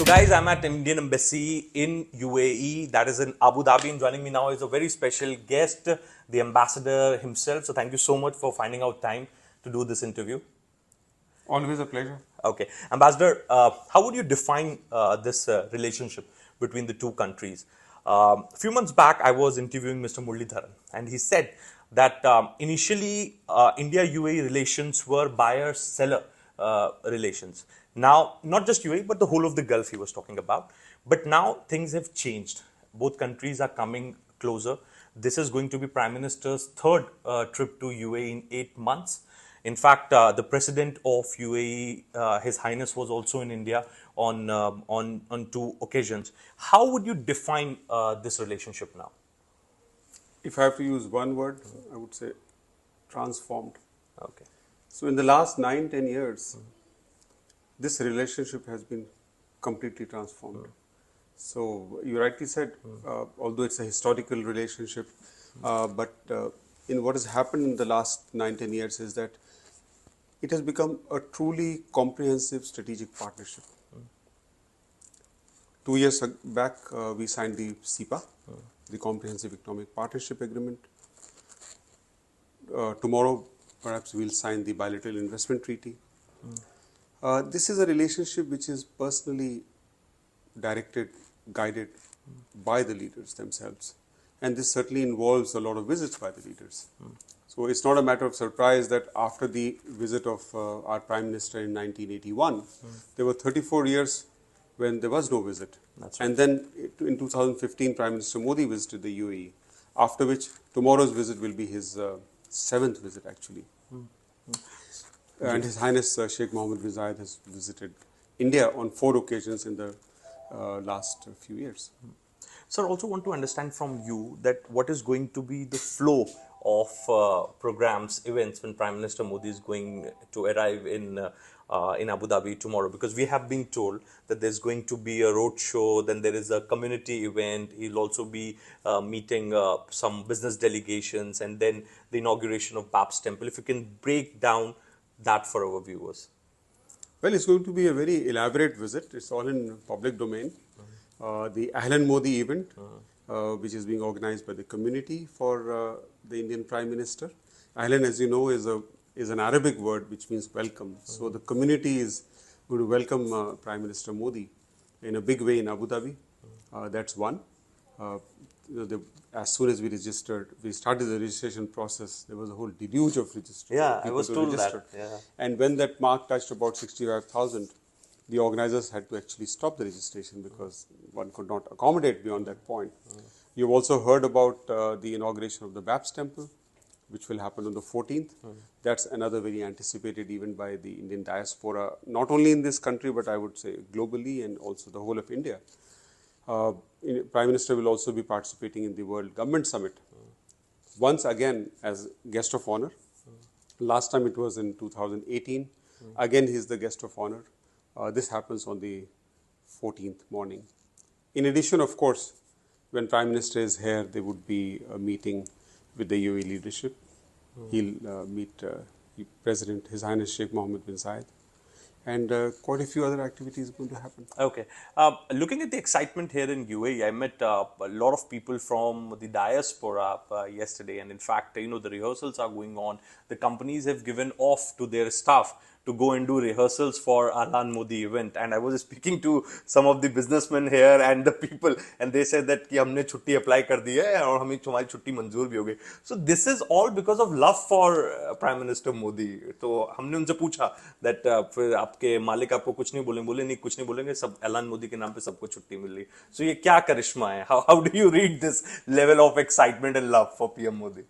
So guys, I'm at Indian Embassy in UAE, that is in Abu Dhabi, and joining me now is a very special guest, the ambassador himself. So thank you so much for finding out time to do this interview. Always a pleasure. Okay, Ambassador, how would you define this relationship between the two countries? A few months back, I was interviewing Mr. Muralidharan, and he said that initially India-UAE relations were buyer-seller relations. Now, not just UAE, but the whole of the Gulf he was talking about. But now things have changed. Both countries are coming closer. This is going to be Prime Minister's third trip to UAE in 8 months. In fact, the president of UAE, His Highness, was also in India on 2 occasions. How would you define this relationship now? If I have to use one word, I would say transformed. Okay. So in the last 9-10 years, this relationship has been completely transformed. So you rightly said, although it's a historical relationship, but in what has happened in the last 9-10 years is that it has become a truly comprehensive strategic partnership. 2 years back, we signed the CEPA, the Comprehensive Economic Partnership Agreement. Tomorrow, perhaps we'll sign the Bilateral Investment Treaty. This is a relationship which is personally directed, guided by the leaders themselves. And this certainly involves a lot of visits by the leaders. So it's not a matter of surprise that after the visit of our Prime Minister in 1981, there were 34 years when there was no visit. That's right. And then in 2015, Prime Minister Modi visited the UAE, after which tomorrow's visit will be his 7th visit actually. And His Highness Sheikh Mohammed bin Zayed has visited India on 4 occasions in the last few years. Sir, also want to understand from you that what is going to be the flow of programs, events when Prime Minister Modi is going to arrive in Abu Dhabi tomorrow, because we have been told that there's going to be a road show, then there is a community event, he'll also be meeting some business delegations, and then the inauguration of Bab's Temple. If you can break down that for our viewers. Well, it's going to be a very elaborate visit. It's all in public domain. The Ahlan Modi event, which is being organized by the community for the Indian Prime Minister. Ahlan, as you know, is an Arabic word which means welcome. So the community is going to welcome Prime Minister Modi in a big way in Abu Dhabi. That's one. As soon as we started the registration process, there was a whole deluge of registration. Yeah, I was told that. Yeah. And when that mark touched about 65,000, the organizers had to actually stop the registration because one could not accommodate beyond that point. You've also heard about the inauguration of the Bab's Temple, which will happen on the 14th. That's another very anticipated event by the Indian diaspora, not only in this country, but I would say globally and also the whole of India. Prime Minister will also be participating in the World Government Summit, once again as guest of honor. Last time it was in 2018. Again, he is the guest of honor. This happens on the 14th morning. In addition, of course, when Prime Minister is here, there would be a meeting with the UAE leadership. He'll meet President His Highness Sheikh Mohammed bin Zayed. And quite a few other activities are going to happen. Okay. Looking at the excitement here in UAE, I met a lot of people from the diaspora yesterday. And in fact, the rehearsals are going on. The companies have given off to their staff to go and do rehearsals for Ahlan Modi event. And I was speaking to some of the businessmen here and the people, and they said that कि हमने छुट्टी apply कर दी है और हमें तुम्हारी छुट्टी मंजूर भी हो गई. So this is all because of love for Prime Minister Modi. तो हमने उनसे पूछा that फिर आपके मालिक आपको कुछ नहीं बोले नहीं कुछ नहीं बोलेंगे, सब Ahlan Modi के नाम पे सबको छुट्टी मिल रही. So ये क्या करिश्मा है? How do you read this level of excitement and love for PM Modi?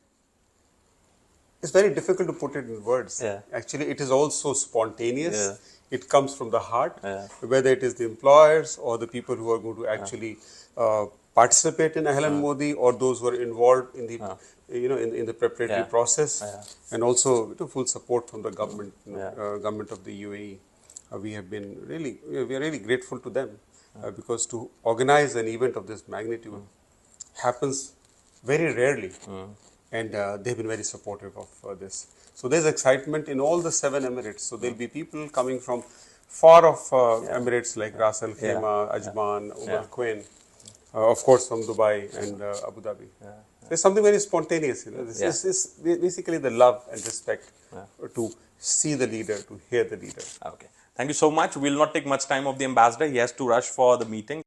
It's very difficult to put it in words. Yeah. Actually, it is also spontaneous. Yeah. It comes from the heart, Yeah. whether it is the employers or the people who are going to actually participate in Ahlan Modi, or those who are involved in the in the preparatory process, and also full support from the government, government of the UAE. We are really grateful to them because to organize an event of this magnitude happens very rarely. And they've been very supportive of this. So there's excitement in all the 7 Emirates. So there'll be people coming from far off Emirates like Ras Al Khaimah, Ajman, Quain, of course from Dubai and Abu Dhabi. There's something very spontaneous, This is basically the love and respect to see the leader, to hear the leader. Okay. Thank you so much. We'll not take much time of the ambassador. He has to rush for the meeting.